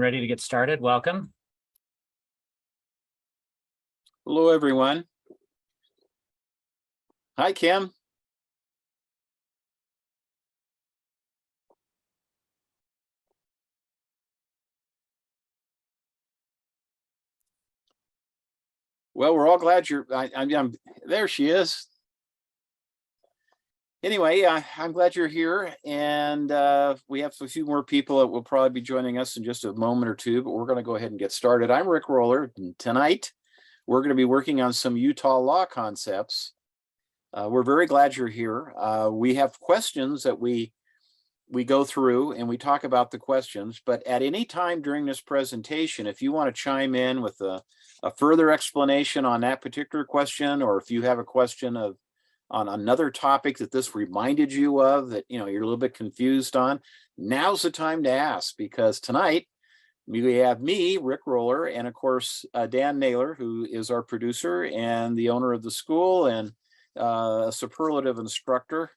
ready to get started. Welcome. Hello, everyone. Hi, Kim. Well, we're all glad you're, I'm there she is. Anyway, I'm glad you're here, and we have a few more people that will probably be joining us in just a moment or two, but we're going to go ahead and get started. I'm Rick Roller, and tonight we're going to be working on some Utah law concepts. We're very glad you're here. We have questions that we go through and we talk about the questions, but at any time during this presentation, if you want to chime in with a further explanation on that particular question, or if you have a question on another topic that this reminded you of that you're a little bit confused on, now's the time to ask, because tonight we have me, Rick Roller, and of course Dan Naylor, who is our producer and the owner of the school and a superlative instructor.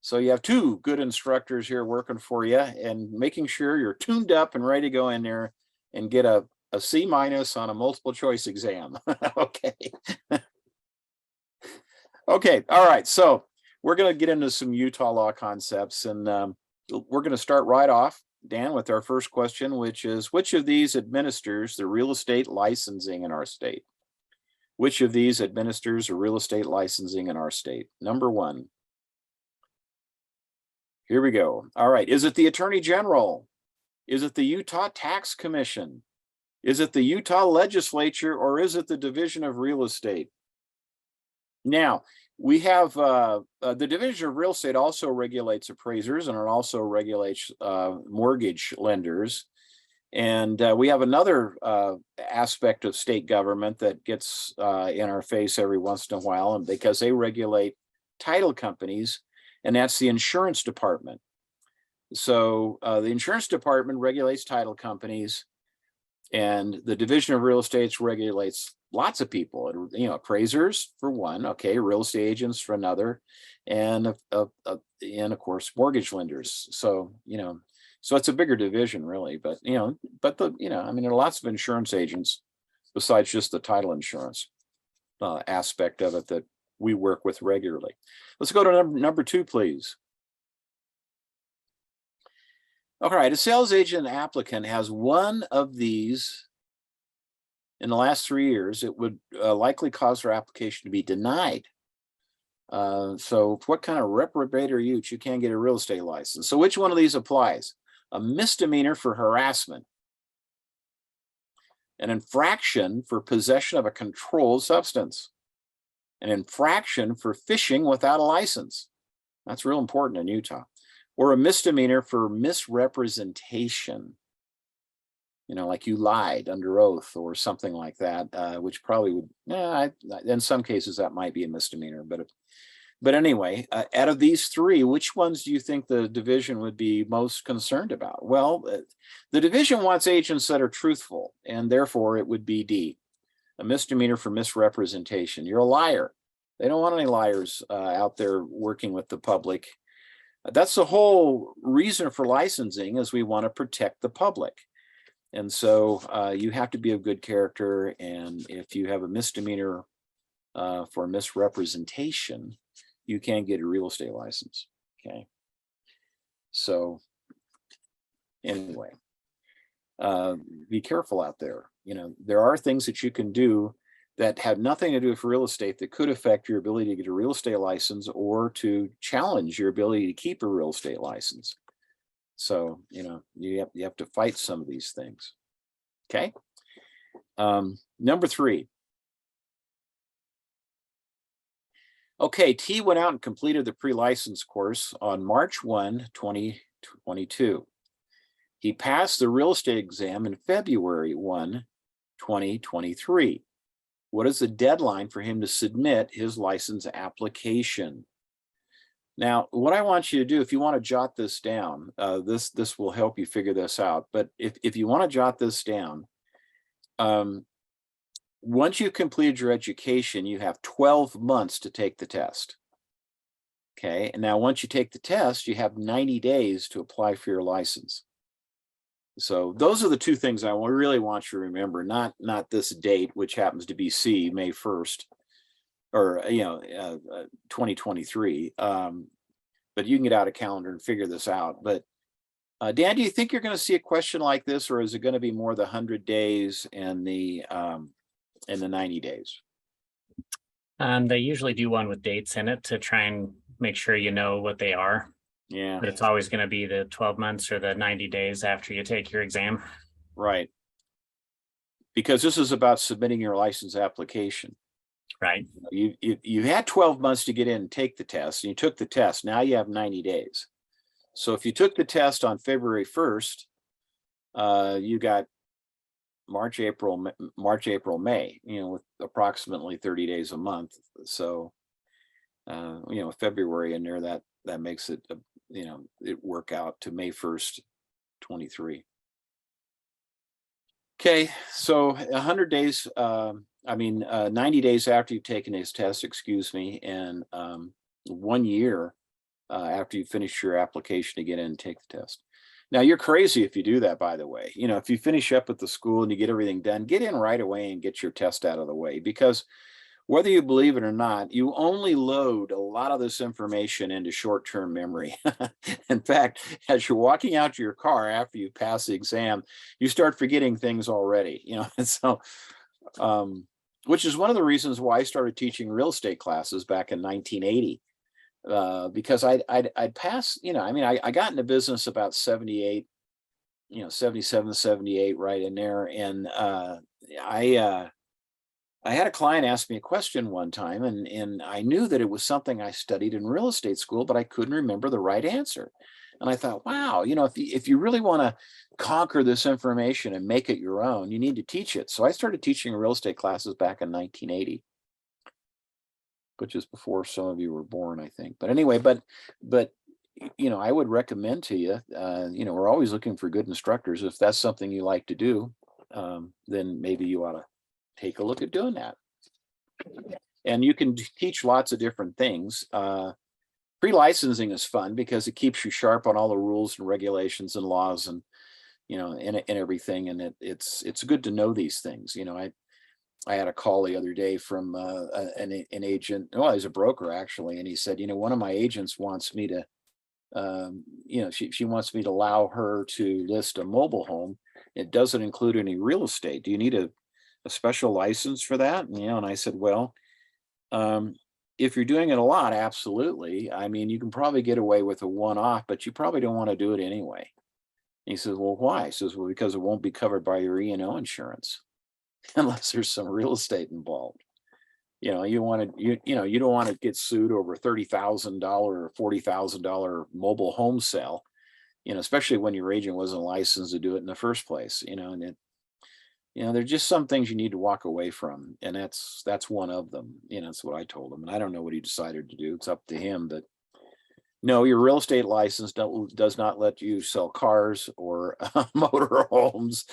So you have two good instructors here working for you and making sure you're tuned up and ready to go in there and get a C- on a multiple choice exam. Okay. Okay. All right. So we're going to get into some Utah law concepts, and we're going to start right off, Dan, with our first question, which is, which of these administers the real estate licensing in our state? Which of these administers the real estate licensing in our state? Number one. Here we go. All right. Is it the Attorney General? Is it the Utah Tax Commission? Is it the Utah Legislature, or is it the Division of Real Estate? Now, we have the Division of Real Estate also regulates appraisers, and it also regulates mortgage lenders. And we have another aspect of state government that gets in our face every once in a while, and because they regulate title companies, and that's the insurance department. So the insurance department regulates title companies, and the Division of Real Estate regulates lots of people, appraisers for one, okay, real estate agents for another, and of course mortgage lenders. So so it's a bigger division, really. But there are lots of insurance agents besides just the title insurance aspect of it that we work with regularly. Let's go to number two, please. All right, a sales agent applicant has one of these in the last 3 years, it would likely cause their application to be denied. So what kind of reprobate are you can't get a real estate license? So which one of these applies? A misdemeanor for harassment, an infraction for possession of a controlled substance, an infraction for fishing without a license. That's real important in Utah. Or a misdemeanor for misrepresentation. Like you lied under oath or something like that, which probably would, in some cases that might be a misdemeanor. But anyway, out of these three, which ones do you think the division would be most concerned about? Well, the division wants agents that are truthful, and therefore it would be D, a misdemeanor for misrepresentation. You're a liar. They don't want any liars out there working with the public. That's the whole reason for licensing, is we want to protect the public. And so you have to be of good character. And if you have a misdemeanor for misrepresentation, you can't get a real estate license. Okay. So anyway, be careful out there. There are things that you can do that have nothing to do with real estate that could affect your ability to get a real estate license or to challenge your ability to keep a real estate license. So, you have to fight some of these things. Okay. Number three. Okay, T went out and completed the pre-license course on March 1, 2022. He passed the real estate exam in February 1, 2023. What is the deadline for him to submit his license application? Now, what I want you to do, if you want to jot this down, this will help you figure this out. But if you want to jot this down, once you've completed your education, you have 12 months to take the test. Okay, and now once you take the test, you have 90 days to apply for your license. So those are the two things I really want you to remember, not this date, which happens to be C, May 1st, or 2023. But you can get out a calendar and figure this out. But Dan, do you think you're going to see a question like this, or is it going to be more the 100 days and the 90 days? They usually do one with dates in it to try and make sure you know what they are. Yeah. But it's always going to be the 12 months or the 90 days after you take your exam. Right. Because this is about submitting your license application. Right. You had 12 months to get in and take the test, and you took the test. Now you have 90 days. So if you took the test on February 1st, you got March, April, May, with approximately 30 days a month. So, February in there, that makes it, it work out to May 1st, 23. Okay, so 100 days, 90 days after you've taken this test, excuse me, and 1 year after you finish your application to get in and take the test. Now, you're crazy if you do that, by the way. If you finish up at the school and you get everything done, get in right away and get your test out of the way, because whether you believe it or not, you only load a lot of this information into short-term memory. In fact, as you're walking out to your car after you pass the exam, you start forgetting things already, and so, which is one of the reasons why I started teaching real estate classes back in 1980. Because I'd passed, I got into business about 78, 77, 78, right in there. And I had a client ask me a question one time, and I knew that it was something I studied in real estate school, but I couldn't remember the right answer. And I thought, wow, if you really want to conquer this information and make it your own, you need to teach it. So I started teaching real estate classes back in 1980. Which is before some of you were born, I think. But anyway, but I would recommend to you, we're always looking for good instructors. If that's something you like to do, then maybe you ought to take a look at doing that. And you can teach lots of different things. Pre-licensing is fun because it keeps you sharp on all the rules and regulations and laws and and everything. And it's good to know these things. I had a call the other day from an agent. Well, he's a broker actually, and he said, one of my agents wants me to, she wants me to allow her to list a mobile home. It doesn't include any real estate. Do you need a special license for that? And I said, well, if you're doing it a lot, absolutely. You can probably get away with a one-off, but you probably don't want to do it anyway. And he says, well, why? He says, well, because it won't be covered by your E&O insurance. Unless there's some real estate involved. You don't want to get sued over $30,000 or $40,000 mobile home sale, especially when your agent wasn't licensed to do it in the first place, and there's just some things you need to walk away from, and that's one of them. That's what I told him, and I don't know what he decided to do. It's up to him, but no, your real estate license does not let you sell cars or motor homes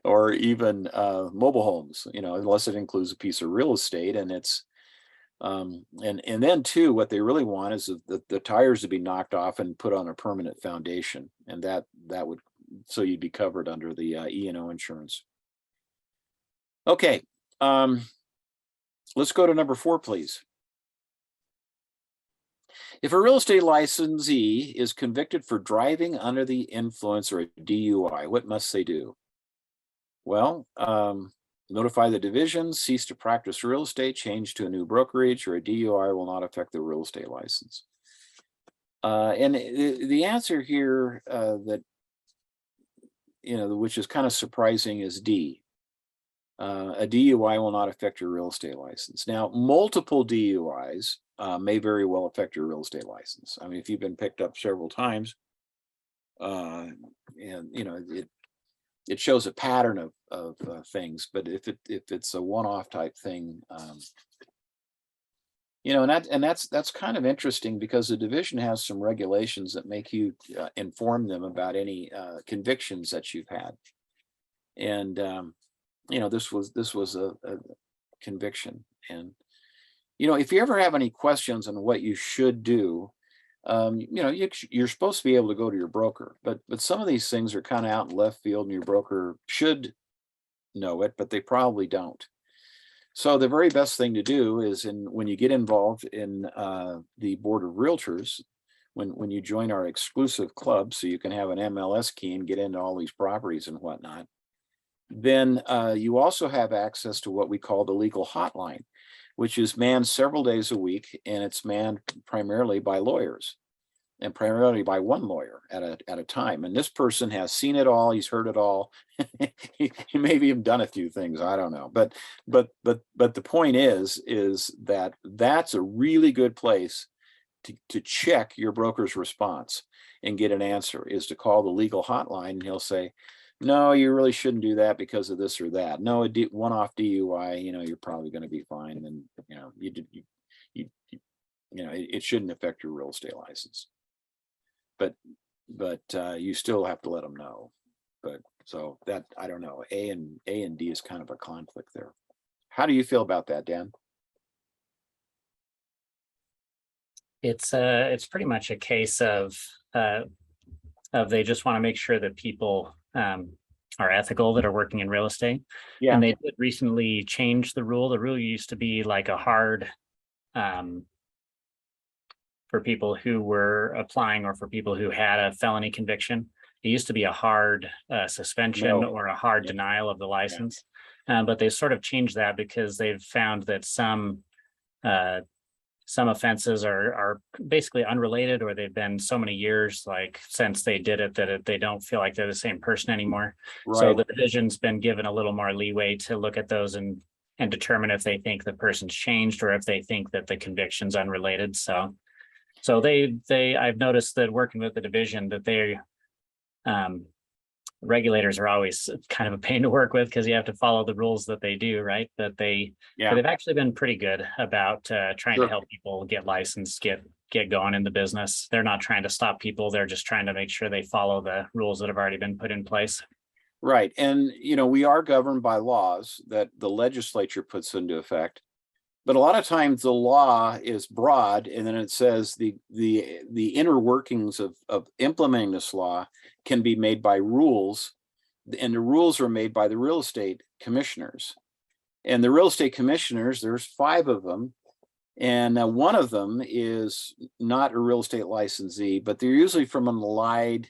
or even mobile homes, unless it includes a piece of real estate. And it's and then too, what they really want is the tires to be knocked off and put on a permanent foundation, and that would, so you'd be covered under the E&O insurance. Okay, let's go to number 4, please. If a real estate licensee is convicted for driving under the influence or a DUI, what must they do? Well, notify the division, cease to practice real estate, change to a new brokerage, or a DUI will not affect the real estate license. And the answer here that, which is kind of surprising, is D. A DUI will not affect your real estate license. Now, multiple DUIs may very well affect your real estate license. If you've been picked up several times, and it shows a pattern of things. But if it's a one-off type thing, and that's kind of interesting, because the division has some regulations that make you inform them about any convictions that you've had. And this was a conviction. And if you ever have any questions on what you should do, you're supposed to be able to go to your broker, but some of these things are kind of out in left field, and your broker should know it, but they probably don't. So the very best thing to do is, when you get involved in the board of realtors, when you join our exclusive club, so you can have an MLS key and get into all these properties and whatnot, then you also have access to what we call the legal hotline, which is manned several days a week, and it's manned primarily by lawyers, and primarily by one lawyer at a time. And this person has seen it all, he's heard it all. he maybe even done a few things, I don't know. But the point is that that's a really good place to check your broker's response and get an answer, is to call the legal hotline, and he'll say, no, you really shouldn't do that because of this or that. No, a one-off DUI, you're probably going to be fine. And it shouldn't affect your real estate license. But you still have to let them know. But so that, I don't know, A and D is kind of a conflict there. How do you feel about that, Dan? It's pretty much a case of they just want to make sure that people are ethical that are working in real estate. Yeah. And they did recently change the rule. The rule used to be like a hard for people who were applying, or for people who had a felony conviction. It used to be a hard suspension or a hard denial of the license. But they sort of changed that because they've found that some offenses are basically unrelated, or they've been so many years like since they did it that they don't feel like they're the same person anymore. Right. So the division's been given a little more leeway to look at those and determine if they think the person's changed, or if they think that the conviction's unrelated. So I've noticed that working with the division, that they regulators are always kind of a pain to work with, because you have to follow the rules that they do, right? But they've actually been pretty good about trying to help people get licensed, get going in the business. They're not trying to stop people. They're just trying to make sure they follow the rules that have already been put in place. Right. And, we are governed by laws that the legislature puts into effect. But a lot of times the law is broad, and then it says the inner workings of implementing this law can be made by rules, and the rules are made by the real estate commissioners. And the real estate commissioners, there's 5 of them, and one of them is not a real estate licensee, but they're usually from an allied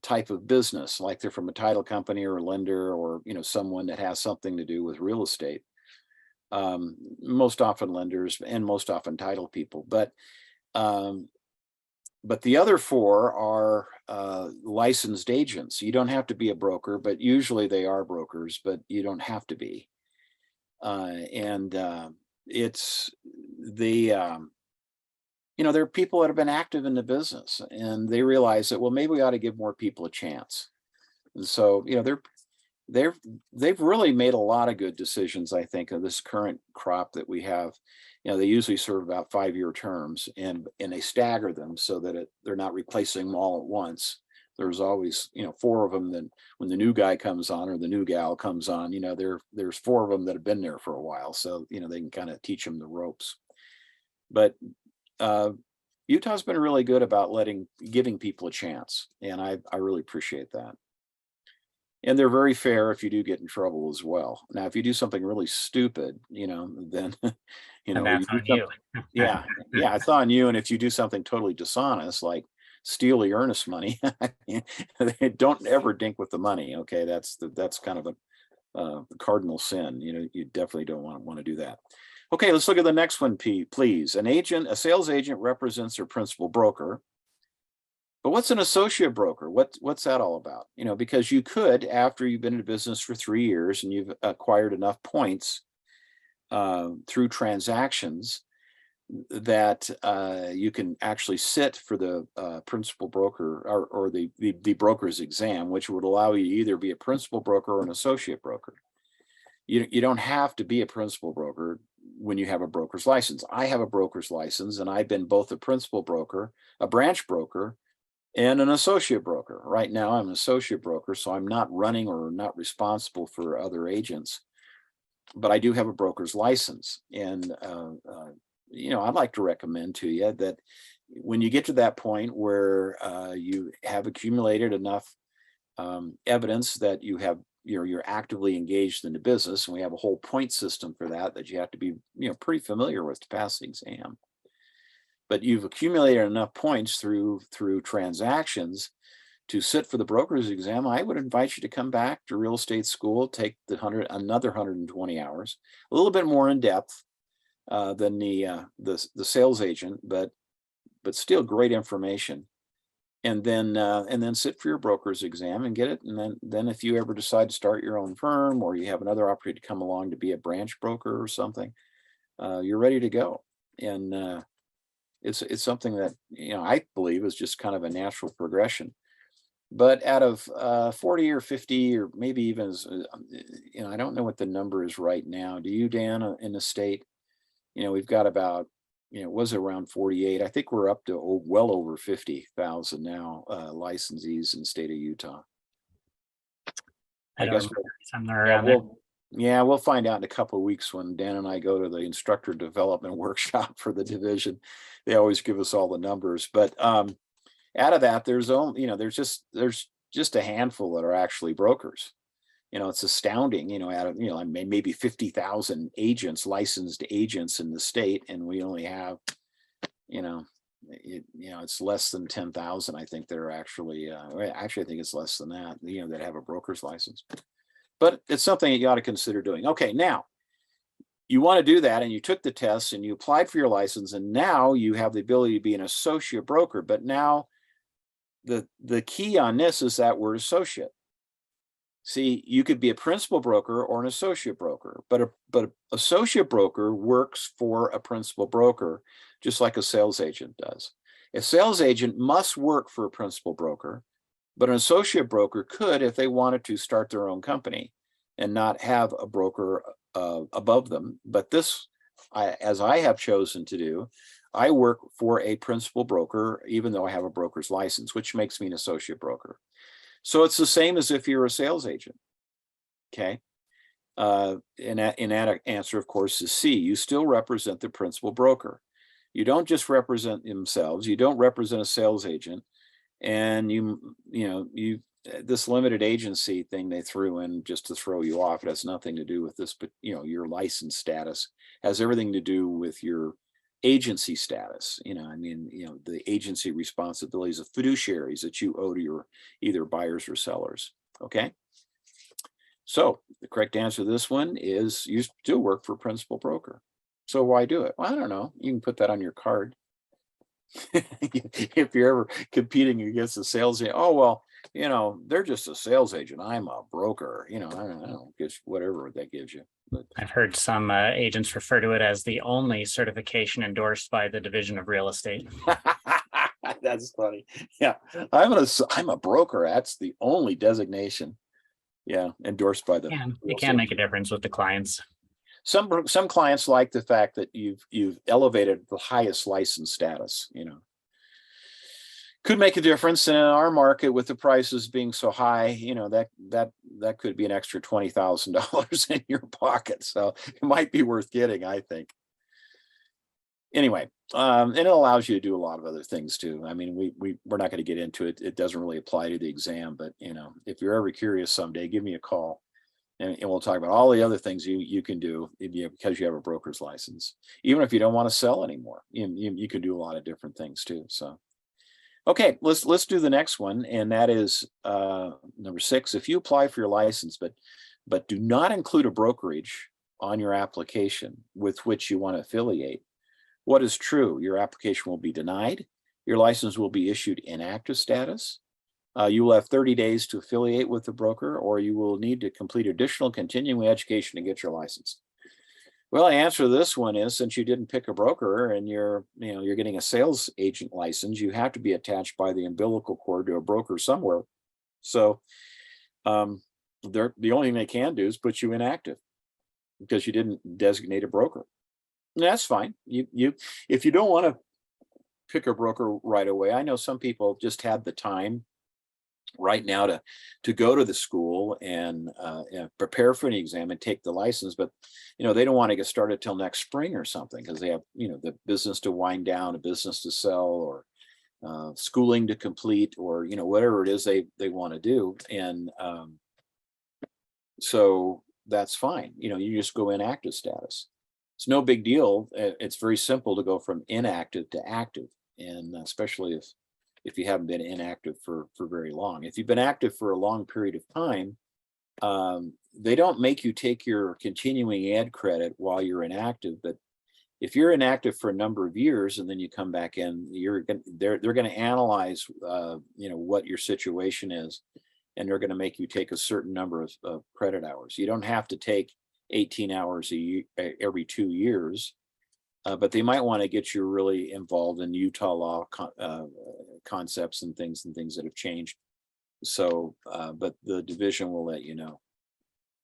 type of business, like they're from a title company or a lender, or someone that has something to do with real estate. Most often lenders, and most often title people, but the other 4 are licensed agents. You don't have to be a broker, but usually they are brokers, but you don't have to be. It's there are people that have been active in the business, and they realize that, well, maybe we ought to give more people a chance. And so, they've really made a lot of good decisions, I think, of this current crop that we have. They usually serve about 5-year terms, and they stagger them so that they're not replacing them all at once. There's always 4 of them that when the new guy comes on, or the new gal comes on, there's 4 of them that have been there for a while, so they can kind of teach them the ropes. But Utah's been really good about giving people a chance, and I really appreciate that. And they're very fair if you do get in trouble as well. Now, if you do something really stupid, then and that's on you. yeah, it's on you. And if you do something totally dishonest, like steal the earnest money, don't ever dink with the money. Okay, that's kind of a cardinal sin. You definitely don't want to do that. Okay, let's look at the next one, please. A sales agent represents their principal broker. But what's an associate broker? What's that all about? Because you could, after you've been in business for 3 years and you've acquired enough points through transactions, that you can actually sit for the principal broker, or the broker's exam, which would allow you to either be a principal broker or an associate broker. You don't have to be a principal broker when you have a broker's license. I have a broker's license, and I've been both a principal broker, a branch broker, and an associate broker. Right now I'm an associate broker, so I'm not running or not responsible for other agents, but I do have a broker's license. And I'd like to recommend to you that when you get to that point where you have accumulated enough evidence that you're actively engaged in the business, and we have a whole point system for that you have to be pretty familiar with to pass the exam. But you've accumulated enough points through transactions to sit for the broker's exam. I would invite you to come back to real estate school, take another 120 hours, a little bit more in depth than the sales agent, but still great information. And then sit for your broker's exam and get it. And then if you ever decide to start your own firm, or you have another opportunity to come along to be a branch broker or something, you're ready to go. And it's something that I believe is just kind of a natural progression. But out of 40 or 50, or maybe even I don't know what the number is right now. Do you, Dan, in the state? We've got about, it was around 48. I think we're up to well over 50,000 now licensees in the state of Utah. I guess somewhere around there. We'll find out in a couple of weeks when Dan and I go to the instructor development workshop for the division. They always give us all the numbers, but out of that, there's there's just a handful that are actually brokers. It's astounding, out of, maybe 50,000 agents, licensed agents in the state. And we only have, it's less than 10,000. I think they're actually, I think it's less than that, that have a broker's license. But it's something that you ought to consider doing. Okay, now you want to do that, and you took the test and you applied for your license, and now you have the ability to be an associate broker. But now the key on this is that word associate. See, you could be a principal broker or an associate broker, but an associate broker works for a principal broker, just like a sales agent does. A sales agent must work for a principal broker, but an associate broker could, if they wanted to, start their own company and not have a broker above them. But this, as I have chosen to do, I work for a principal broker, even though I have a broker's license, which makes me an associate broker. So it's the same as if you're a sales agent. Okay. And that answer, of course, is C. You still represent the principal broker. You don't just represent themselves. You don't represent a sales agent. And this limited agency thing they threw in just to throw you off. It has nothing to do with this, but your license status has everything to do with your agency status. The agency responsibilities of fiduciaries that you owe to your either buyers or sellers. Okay. So the correct answer to this one is you still work for a principal broker. So why do it? Well, I don't know. You can put that on your card. If you're ever competing against a sales agent, oh, well, they're just a sales agent. I'm a broker. I don't know, just whatever that gives you. But I've heard some agents refer to it as the only certification endorsed by the Division of Real Estate. That's funny. Yeah, I'm a broker. That's the only designation. Yeah, endorsed by the. It can make a difference with the clients. Some clients like the fact that you've elevated the highest license status. Could make a difference. And in our market, with the prices being so high, that could be an extra $20,000 in your pocket. So it might be worth getting, I think. Anyway, and it allows you to do a lot of other things too. I mean, we're not going to get into it. It doesn't really apply to the exam, but if you're ever curious someday, give me a call. And we'll talk about all the other things you can do because you have a broker's license. Even if you don't want to sell anymore, you can do a lot of different things too. So, okay, let's do the next one, and that is number 6. If you apply for your license, but do not include a brokerage on your application with which you want to affiliate, what is true? Your application will be denied. Your license will be issued inactive status. You will have 30 days to affiliate with the broker, or you will need to complete additional continuing education to get your license. Well, the answer to this one is, since you didn't pick a broker and you're getting a sales agent license, you have to be attached by the umbilical cord to a broker somewhere. So the only thing they can do is put you inactive because you didn't designate a broker. And that's fine. If you don't want to pick a broker right away, I know some people just had the time right now to go to the school and prepare for an exam and take the license, but they don't want to get started till next spring or something because they have the business to wind down, a business to sell, or schooling to complete, or whatever it is they want to do. And so that's fine. You just go inactive status. It's no big deal. It's very simple to go from inactive to active, and especially if you haven't been inactive for very long. If you've been active for a long period of time, they don't make you take your continuing ed credit while you're inactive. But if you're inactive for a number of years and then you come back in, they're going to analyze what your situation is, and they're going to make you take a certain number of credit hours. You don't have to take 18 hours a year, every 2 years. But they might want to get you really involved in Utah law concepts and things that have changed. So, but the division will let you know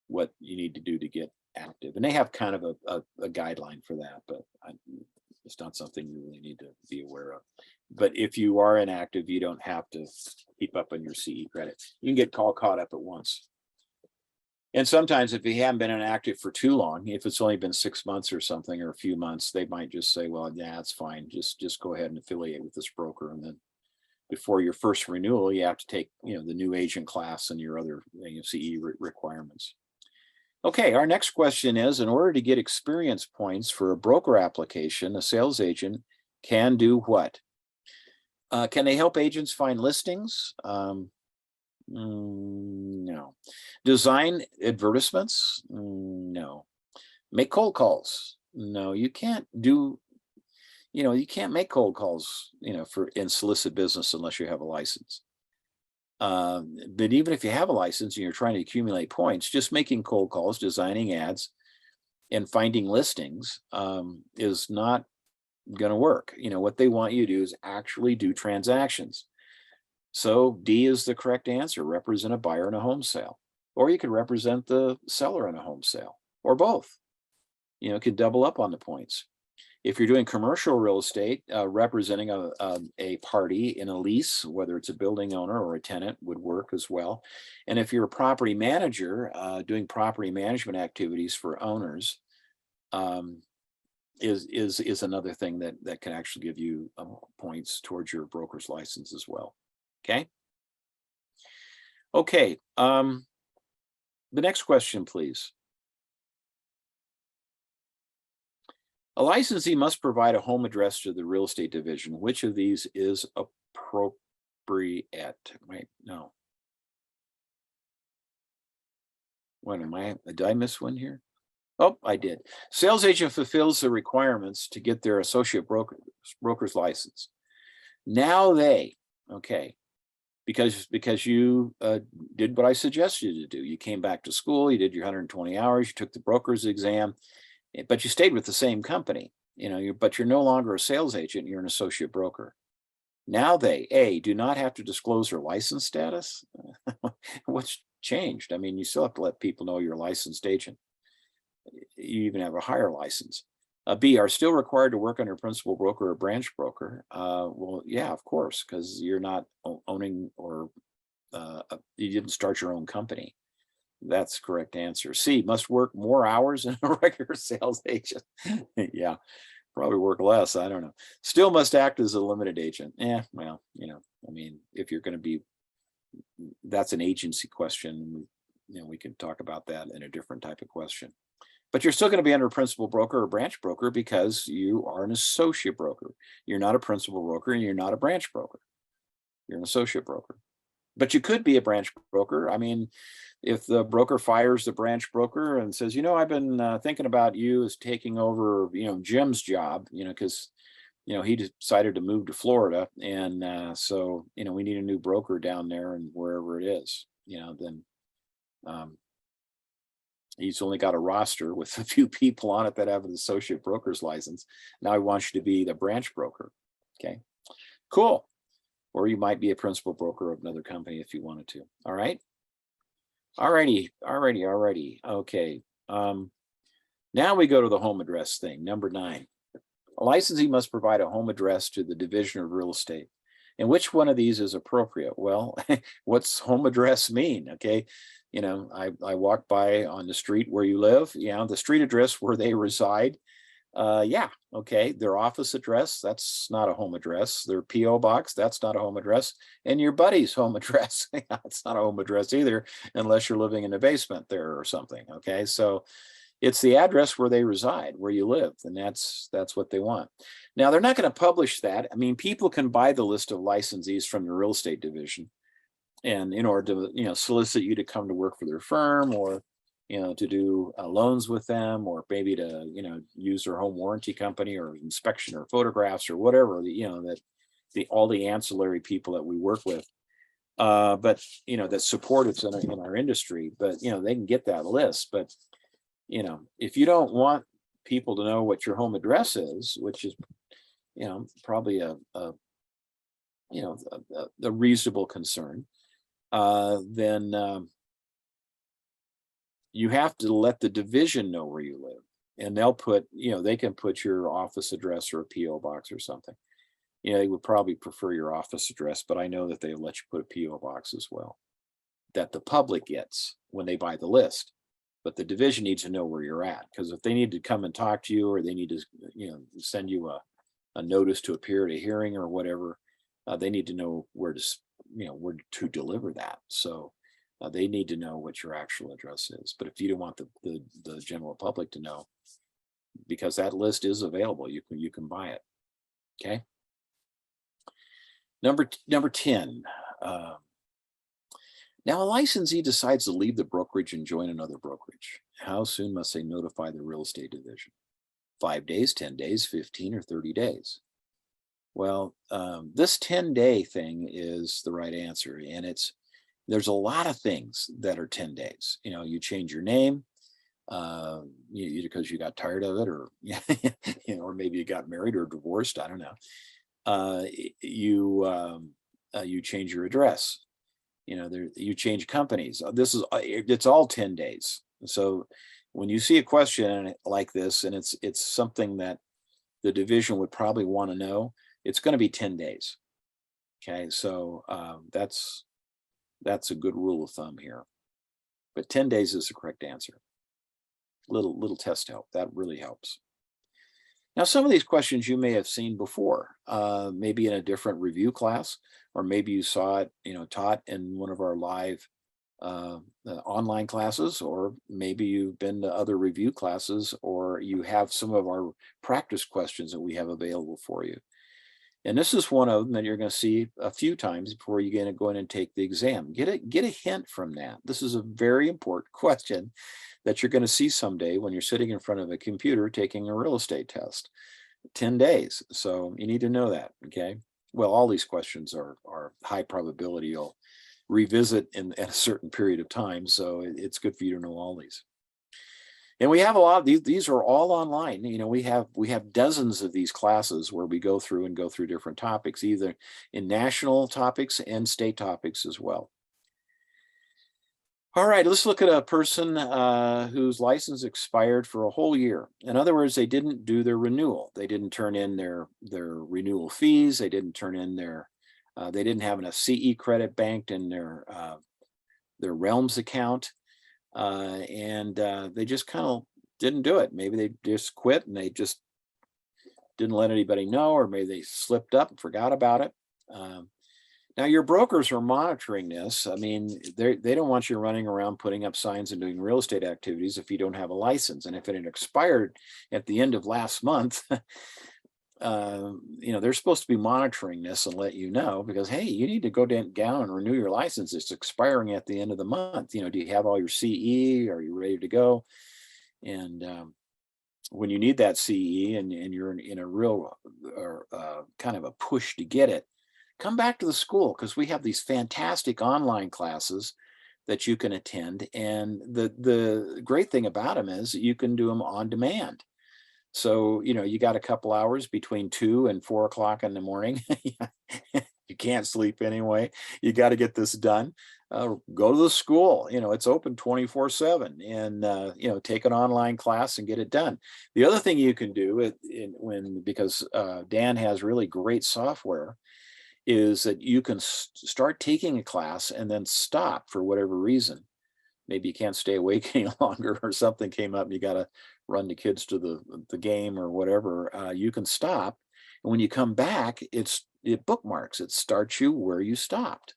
what you need to do to get active. And they have kind of a guideline for that, but it's not something you really need to be aware of. But if you are inactive, you don't have to keep up on your CE credit. You can get caught up at once. And sometimes if you haven't been inactive for too long, if it's only been 6 months or something, or a few months, they might just say, well, yeah, it's fine. Just go ahead and affiliate with this broker. And then before your first renewal, you have to take, the new agent class and your other CE requirements. Okay, our next question is, in order to get experience points for a broker application, a sales agent can do what? Can they help agents find listings? No. Design advertisements? No. Make cold calls? No. You can't do, you can't make cold calls, and solicit business unless you have a license. But even if you have a license and you're trying to accumulate points, just making cold calls, designing ads, and finding listings is not going to work. What they want you to do is actually do transactions. So D is the correct answer. Represent a buyer in a home sale, or you could represent the seller in a home sale, or both. It could double up on the points. If you're doing commercial real estate, representing a party in a lease, whether it's a building owner or a tenant, would work as well. And if you're a property manager, doing property management activities for owners is another thing that can actually give you points towards your broker's license as well. Okay. Okay. The next question, please. A licensee must provide a home address to the real estate division. Which of these is appropriate? Wait, no. What am I? Did I miss one here? Oh, I did. Sales agent fulfills the requirements to get their associate broker's license. Now they, okay, because you did what I suggested you to do. You came back to school, you did your 120 hours, you took the broker's exam, but you stayed with the same company, but you're no longer a sales agent, you're an associate broker. Now they, do not have to disclose their license status. What's changed? I mean, you still have to let people know you're a licensed agent. You even have a higher license. B, are still required to work under principal broker or branch broker. Well, yeah, of course, because you're not owning or you didn't start your own company. That's the correct answer. C, must work more hours than a regular sales agent. Yeah, probably work less. I don't know. Still must act as a limited agent. Well, I mean, if you're going to be, that's an agency question. We can talk about that in a different type of question. But you're still going to be under a principal broker or branch broker because you are an associate broker. You're not a principal broker and you're not a branch broker. You're an associate broker. But you could be a branch broker. I mean, if the broker fires the branch broker and says, I've been thinking about you as taking over, Jim's job, because, he decided to move to Florida. And so, we need a new broker down there and wherever it is, then he's only got a roster with a few people on it that have an associate broker's license. Now he wants you to be the branch broker. Okay, cool. Or you might be a principal broker of another company if you wanted to. All right. Alrighty. Okay. Now we go to the home address thing. Number 9. A licensee must provide a home address to the division of real estate. And which one of these is appropriate? Well, what's home address mean? Okay. I walk by on the street where you live, the street address where they reside. Yeah, okay. Their office address, that's not a home address. Their PO box, that's not a home address. And your buddy's home address, it's not a home address either, unless you're living in the basement there or something. Okay, so it's the address where they reside, where you live, and that's what they want. Now, they're not going to publish that. I mean, people can buy the list of licensees from the real estate division, and in order to solicit you to come to work for their firm, or to do loans with them, or maybe to use their home warranty company, or inspection, or photographs, or whatever, all the ancillary people that we work with, but that support us in our industry. But they can get that list. But if you don't want people to know what your home address is, which is probably a reasonable concern, then you have to let the division know where you live, and they'll put, they can put your office address or a PO box or something. They would probably prefer your office address, but I know that they'll let you put a PO box as well, that the public gets when they buy the list. But the division needs to know where you're at, because if they need to come and talk to you, or they need to, send you a notice to appear at a hearing or whatever, they need to know where to deliver that. So they need to know what your actual address is. But if you don't want the general public to know, because that list is available, you can buy it. Okay. Number 10. Now, a licensee decides to leave the brokerage and join another brokerage. How soon must they notify the real estate division? 5 days, 10 days, 15, or 30 days? Well, this 10-day thing is the right answer. And there's a lot of things that are 10 days. You change your name because you got tired of it, or, or maybe you got married or divorced. I don't know. You change your address. You change companies. It's all 10 days. So when you see a question like this, and it's something that the division would probably want to know, it's going to be 10 days. Okay, so that's a good rule of thumb here. But 10 days is the correct answer. Little test help, that really helps. Now, some of these questions you may have seen before, maybe in a different review class, or maybe you saw it, taught in one of our live online classes, or maybe you've been to other review classes, or you have some of our practice questions that we have available for you. And this is one of them that you're going to see a few times before you're going to go in and take the exam. Get a hint from that. This is a very important question that you're going to see someday when you're sitting in front of a computer taking a real estate test. 10 days. So you need to know that. Okay. Well, all these questions are high probability you'll revisit in a certain period of time. So it's good for you to know all these. And we have a lot of these are all online. We have dozens of these classes where we go through different topics, either in national topics and state topics as well. All right, let's look at a person whose license expired for a whole year. In other words, they didn't do their renewal. They didn't turn in their renewal fees. They didn't turn in they didn't have enough CE credit banked in their Realms account. And they just kind of didn't do it. Maybe they just quit and they just didn't let anybody know, or maybe they slipped up and forgot about it. Now, your brokers are monitoring this. I mean, they don't want you running around putting up signs and doing real estate activities if you don't have a license. And if it had expired at the end of last month, they're supposed to be monitoring this and let you know, because, hey, you need to go down and renew your license. It's expiring at the end of the month. Do you have all your CE? Are you ready to go? And when you need that CE and you're in a real kind of a push to get it, come back to the school, because we have these fantastic online classes that you can attend. And the great thing about them is that you can do them on demand. So, you got a couple hours between 2 and 4 o'clock in the morning. You can't sleep anyway. You got to get this done. Go to the school. It's open 24/7, and take an online class and get it done. The other thing you can do because Dan has really great software, is that you can start taking a class and then stop for whatever reason. Maybe you can't stay awake any longer, or something came up and you got to run the kids to the game or whatever. You can stop, and when you come back, it bookmarks. It starts you where you stopped,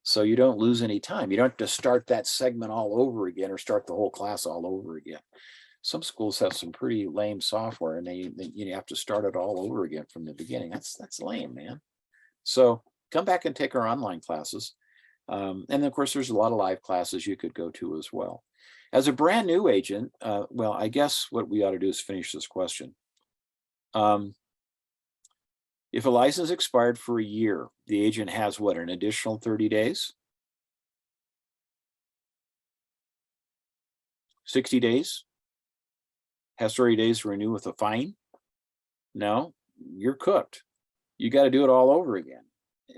so you don't lose any time. You don't have to start that segment all over again or start the whole class all over again. Some schools have some pretty lame software, and you have to start it all over again from the beginning. That's lame, man. So come back and take our online classes. And then, of course, there's a lot of live classes you could go to as well. As a brand new agent, well, I guess what we ought to do is finish this question. If a license expired for a year, the agent has what, an additional 30 days? 60 days? Has 30 days to renew with a fine? No, you're cooked. You got to do it all over again,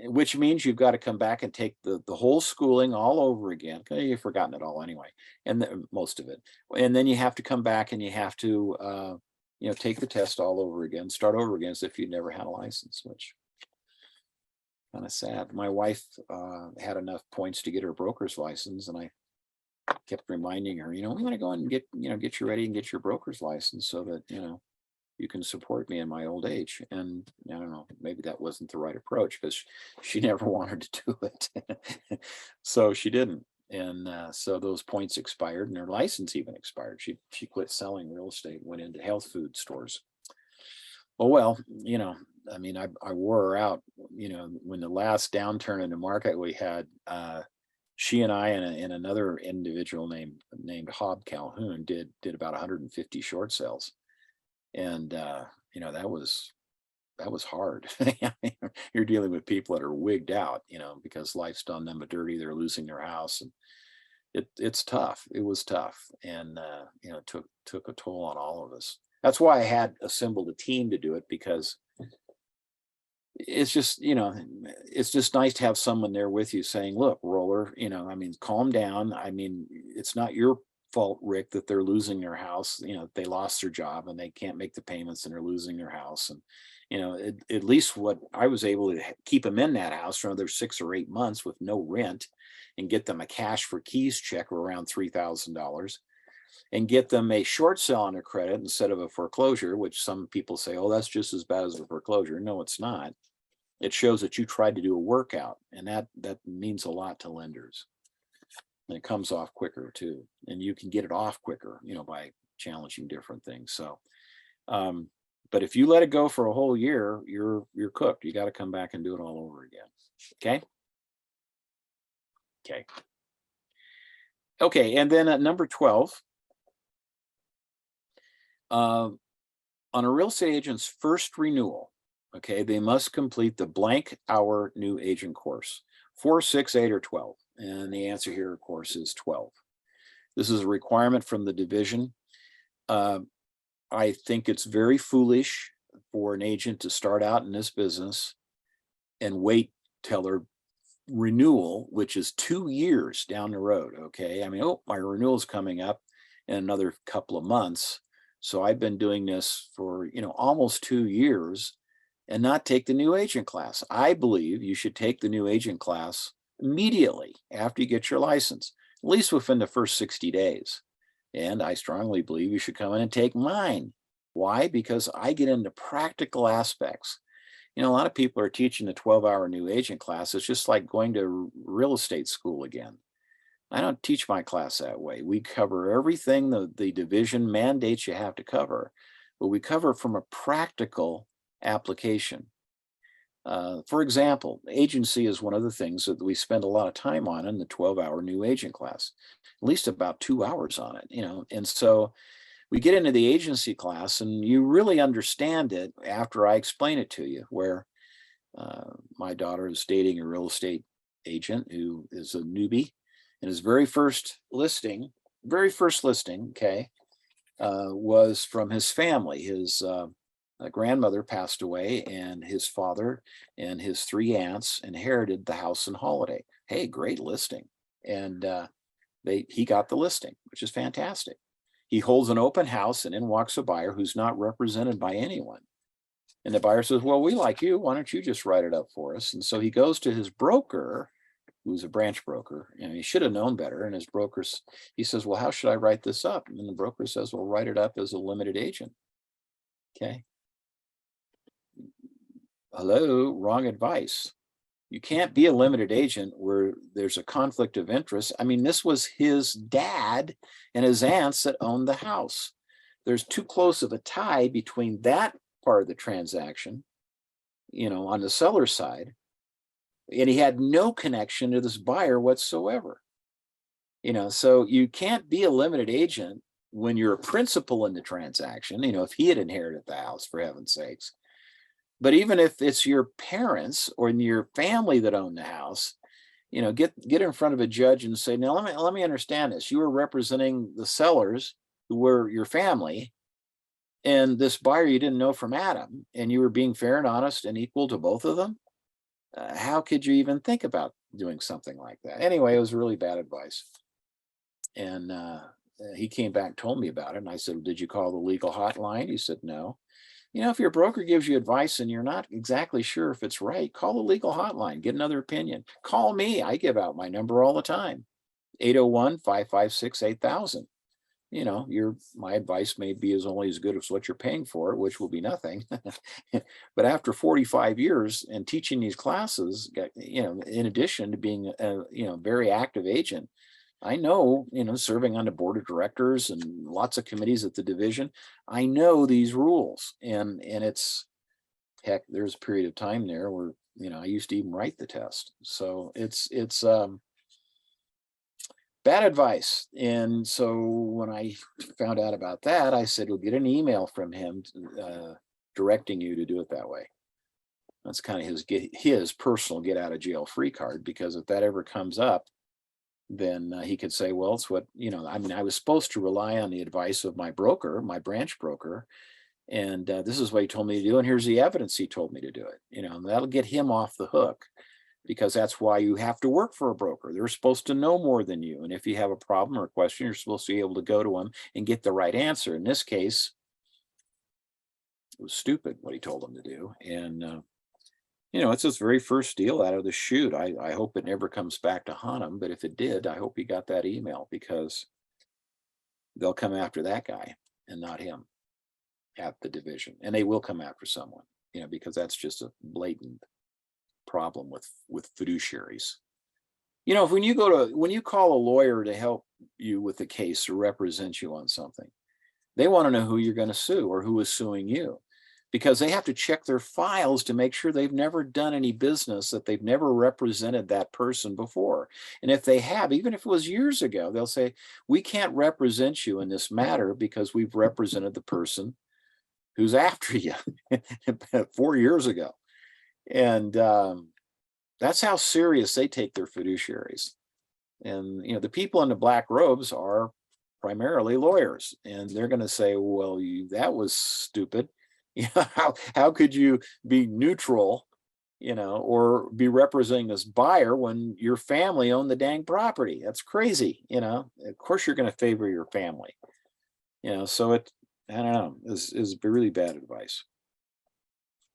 which means you've got to come back and take the whole schooling all over again. You've forgotten it all anyway, and most of it. And then you have to come back and you have to, take the test all over again, start over again as if you'd never had a license, which kind of sad. My wife had enough points to get her broker's license, and I kept reminding her, we want to go and get you ready and get your broker's license so that, you can support me in my old age. And I don't know, maybe that wasn't the right approach, because she never wanted to do it. So she didn't. And so those points expired, and her license even expired. She quit selling real estate, went into health food stores. Well, I wore her out, when the last downturn in the market we had, she and I and another individual named Hob Calhoun did about 150 short sales. And that was hard. You're dealing with people that are wigged out, because life's done them a dirty. They're losing their house, and it's tough. It was tough, and took a toll on all of us. That's why I had assembled a team to do it, because it's just nice to have someone there with you saying, look, roller, calm down. It's not your fault, Rick, that they're losing their house. They lost their job and they can't make the payments and they're losing their house. And at least what I was able to keep them in that house for another 6 or 8 months with no rent, and get them a cash for keys check of around $3,000, and get them a short sale on a credit instead of a foreclosure, which some people say, oh, that's just as bad as a foreclosure. No, it's not. It shows that you tried to do a workout, and that means a lot to lenders. And it comes off quicker too, and you can get it off quicker, by challenging different things. So, but if you let it go for a whole year, you're cooked. You got to come back and do it all over again. Okay. And then at number 12, on a real estate agent's first renewal, they must complete the blank hour new agent course, 4, 6, 8, or 12. And the answer here, of course, is 12. This is a requirement from the division. I think it's very foolish for an agent to start out in this business and wait till their renewal, which is 2 years down the road. My renewal is coming up in another couple of months. So I've been doing this for, almost 2 years, and not take the new agent class. I believe you should take the new agent class immediately after you get your license, at least within the first 60 days. And I strongly believe you should come in and take mine. Why? Because I get into practical aspects. A lot of people are teaching the 12-hour new agent class. It's just like going to real estate school again. I don't teach my class that way. We cover everything the division mandates you have to cover, but we cover it from a practical application. For example, agency is one of the things that we spend a lot of time on in the 12-hour new agent class, at least about 2 hours on it, and so we get into the agency class, and you really understand it after I explain it to you, where my daughter is dating a real estate agent who is a newbie, and his very first listing, was from his family. His grandmother passed away, and his father and his 3 aunts inherited the house and Holiday. Hey, great listing. And he got the listing, which is fantastic. He holds an open house, and in walks a buyer who's not represented by anyone. And the buyer says, well, we like you. Why don't you just write it up for us? And so he goes to his broker, who's a branch broker, and he should have known better. And his broker's, he says, well, how should I write this up? And then the broker says, well, write it up as a limited agent. Okay. Hello, wrong advice. You can't be a limited agent where there's a conflict of interest. I mean, this was his dad and his aunts that owned the house. There's too close of a tie between that part of the transaction, on the seller side, and he had no connection to this buyer whatsoever. So you can't be a limited agent when you're a principal in the transaction, if he had inherited the house, for heaven's sakes. But even if it's your parents or your family that own the house, get in front of a judge and say, now let me understand this. You were representing the sellers who were your family, and this buyer you didn't know from Adam, and you were being fair and honest and equal to both of them. How could you even think about doing something like that? Anyway, it was really bad advice. And he came back, told me about it. And I said, did you call the legal hotline? He said, no. If your broker gives you advice and you're not exactly sure if it's right, call the legal hotline, get another opinion. Call me. I give out my number all the time, 801-556-8000. My advice may be only as good as what you're paying for it, which will be nothing. But after 45 years and teaching these classes, in addition to being a very active agent, I know, serving on the board of directors and lots of committees at the division, I know these rules. And it's, heck, there's a period of time there where, I used to even write the test. So it's bad advice. And so when I found out about that, I said, we'll get an email from him directing you to do it that way. That's kind of his personal get out of jail free card, because if that ever comes up, then he could say, well, it's what, I was supposed to rely on the advice of my broker, my branch broker. And this is what he told me to do. And here's the evidence he told me to do it. And that'll get him off the hook, because that's why you have to work for a broker. They're supposed to know more than you. And if you have a problem or a question, you're supposed to be able to go to them and get the right answer. In this case, it was stupid what he told them to do. And, it's his very first deal out of the chute. I hope it never comes back to haunt him. But if it did, I hope he got that email, because they'll come after that guy and not him at the division. And they will come after someone, because that's just a blatant problem with fiduciaries. When you call a lawyer to help you with a case or represent you on something, they want to know who you're going to sue or who is suing you, because they have to check their files to make sure they've never done any business, that they've never represented that person before. And if they have, even if it was years ago, they'll say, we can't represent you in this matter because we've represented the person who's after you 4 years ago. And that's how serious they take their fiduciaries. And the people in the black robes are primarily lawyers, and they're going to say, well, that was stupid. How could you be neutral, or be representing this buyer when your family owned the dang property? That's crazy. Of course you're going to favor your family. So I don't know, is really bad advice.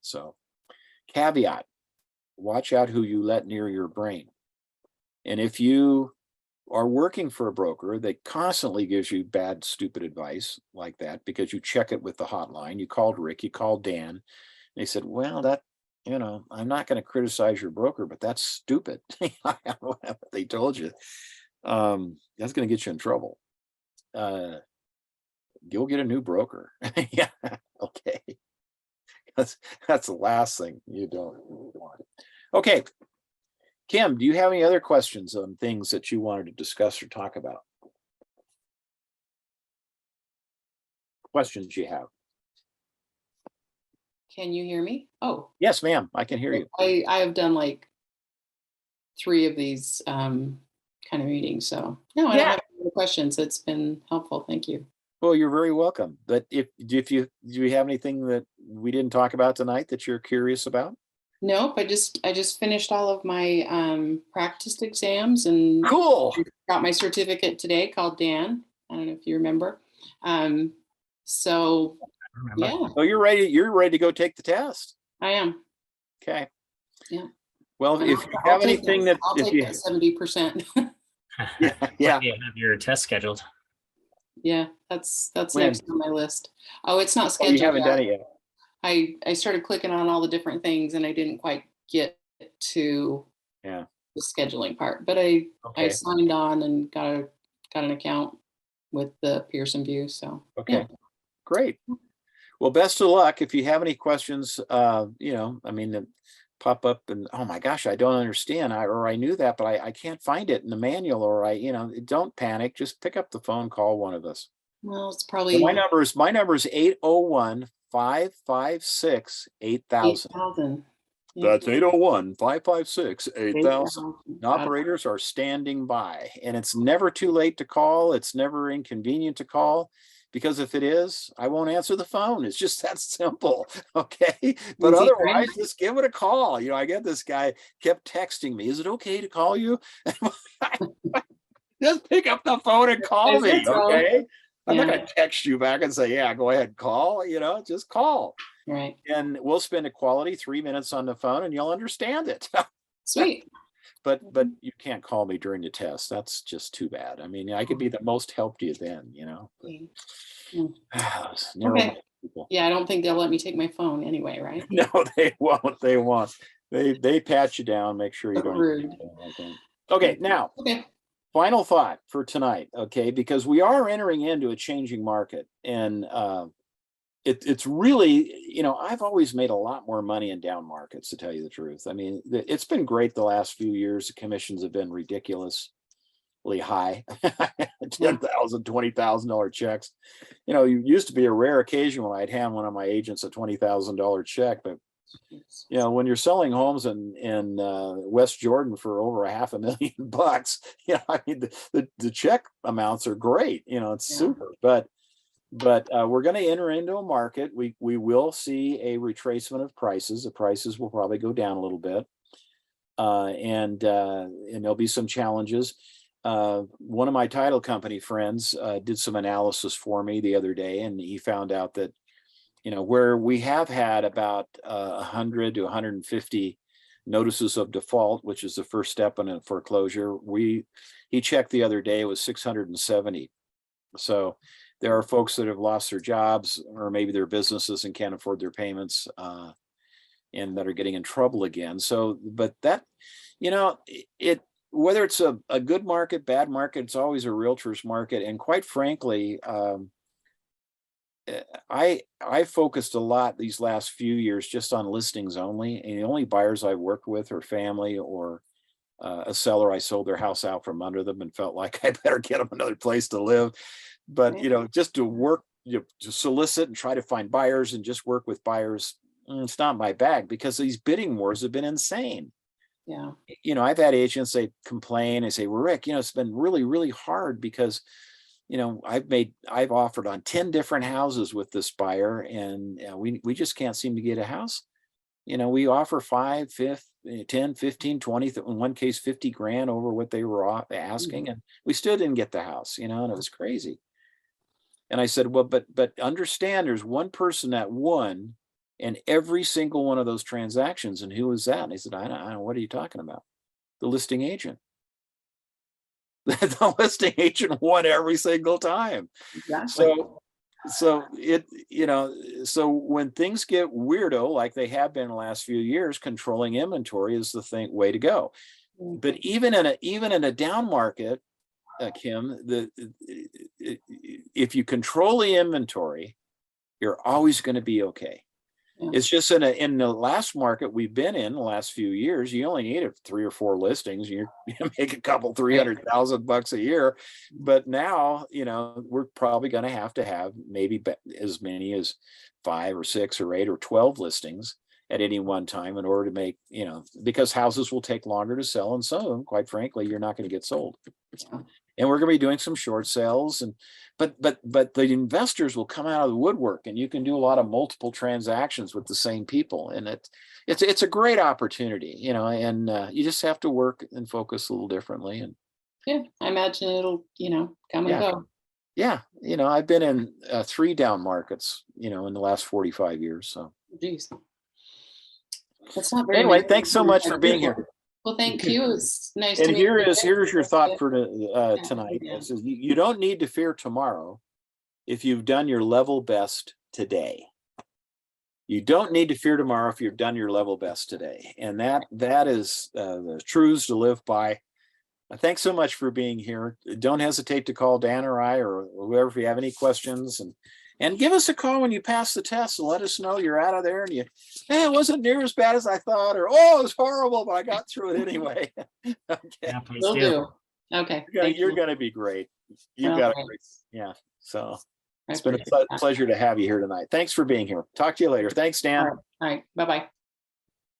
So caveat, watch out who you let near your brain. And if you are working for a broker that constantly gives you bad, stupid advice like that, because you check it with the hotline, you called Rick, you called Dan, and they said, well, that, I'm not going to criticize your broker, but that's stupid. They told you. That's going to get you in trouble. You'll get a new broker. Yeah. Okay. That's the last thing you don't want. Okay. Kim, do you have any other questions on things that you wanted to discuss or talk about? Questions you have? Can you hear me? Oh, yes, ma'am. I can hear you. I have done like 3 of these kind of meetings. So no, I don't have any questions. It's been helpful. Thank you. Well, you're very welcome. But if you do you have anything that we didn't talk about tonight that you're curious about? Nope. I just finished all of my practice exams and Cool. got my certificate today called Dan. I don't know if you remember. So remember. Yeah, Oh, you're ready to go take the test. I am. Okay. Yeah. Well, And if you have anything that, I'll if take you, that 70%. yeah, When yeah, do you have your test scheduled? Yeah, that's when? next on my list. Oh, it's not Oh, you scheduled haven't done yet. it yet. I started clicking on all the different things and I didn't quite get to Yeah. the scheduling part, but I Okay. signed on and got an account with the Pearson View. So Okay. Great. Well, best of luck. If you have any questions, you know, I mean, pop up and, oh my gosh, I don't understand. I knew that, but I can't find it in the manual, or you know, don't panic. Just pick up the phone, call one of us. well, it's So probably my number is 801-556-8000. 8,000. That's 801-556-8000. 8,000. Operators are standing by, and it's never too late to call. It's never inconvenient to call, because if it is, I won't answer the phone. It's just that simple. Okay. But Easy, otherwise, right? just give it a call. You know, I get this guy kept texting me, is it okay to call you? Just pick up the phone and call Is me. it so? Okay. I'm not Yeah. going to text you back and say, yeah, go ahead, call, you know, just call. Right. And we'll spend a quality 3 minutes on the phone and you'll understand it. Sweet. But you can't call me during the test. That's just too bad. I mean, I could be the most help to you then, you know. Mm. Those Okay. narrow people. Yeah, I don't think they'll let me take my phone anyway, right? No, they won't. They won't. They pat you down, make sure you So don't. rude. Like that. Okay, now Okay. final thought for tonight. Okay, because we are entering into a changing market, and it's really, you know, I've always made a lot more money in down markets, to tell you the truth. I mean, it's been great the last few years. The commissions have been ridiculously high. $10,000, $20,000 checks. You know, it used to be a rare occasion when I'd hand one of my agents a $20,000 check, but you know, when you're selling homes in West Jordan for over $500,000, you know, I mean, the check amounts are great. You know, it's super. But we're going to enter into a market. We will see a retracement of prices. The prices will probably go down a little bit, and there'll be some challenges. One of my title company friends did some analysis for me the other day, and he found out that, you know, where we have had about 100 to 150 notices of default, which is the first step in a foreclosure, he checked the other day, it was 670. So there are folks that have lost their jobs, or maybe their businesses, and can't afford their payments, and that are getting in trouble again. So, but that, you know, whether it's a good market, bad market, it's always a realtor's market. And quite frankly, I focused a lot these last few years just on listings only, and the only buyers I've worked with are family or a seller I sold their house out from under them and felt like I better get them another place to live. But you know, just to work, you know, to solicit and try to find buyers and just work with buyers, it's not my bag, because these bidding wars have been insane. Yeah. You know, I've had agents, they complain, they say, well, Rick, you know, it's been really, really hard because, you know, I've offered on 10 different houses with this buyer, and we just can't seem to get a house. You know, we offer 5, 10, 15, 20, in one case, 50 grand over what they were asking. And we still didn't get the house, you know, and it was crazy. And I said, well, but understand, there's one person that won in every single one of those transactions. And who was that? And they said, I don't know. What are you talking about? The listing agent. The listing agent won every single time. Exactly. So it, you know, so when things get weirdo like they have been the last few years, controlling inventory is the way to go. But even in a down market, Kim, if you control the inventory, you're always going to be okay. It's just in the last market we've been in the last few years, you only need 3 or 4 listings. You make a couple $300,000 a year. But now, you know, we're probably going to have maybe as many as 5 or 6 or 8 or 12 listings at any one time in order to make, you know, because houses will take longer to sell, and some of them, quite frankly, you're not going to get sold. And we're going to be doing some short sales, and but the investors will come out of the woodwork, and you can do a lot of multiple transactions with the same people, and it's a great opportunity, you know, and you just have to work and focus a little differently. And Yeah, I imagine it'll, you know, come and go. Yeah, I've been in 3 down markets, in the last 45 years. So Geez. That's not very anyway, many. thanks so much for being here. Well, thank you. It's nice to And meet here's you. your thought for Yeah, tonight. yeah. It says you don't need to fear tomorrow if you've done your level best today. You don't need to fear tomorrow if you've done your level best today. And that is the truths to live by. Thanks so much for being here. Don't hesitate to call Dan or I or whoever if you have any questions, and give us a call when you pass the test and let us know you're out of there and it wasn't near as bad as I thought, or oh, it was horrible, but I got through it anyway. Okay. Yeah, please Will do. do. Okay. You're gonna be great. You got Okay. it. Yeah. So I it's been appreciate a pleasure to have you here tonight. Thanks for being here. Talk to you later. Thanks, Dan. All right. Bye-bye.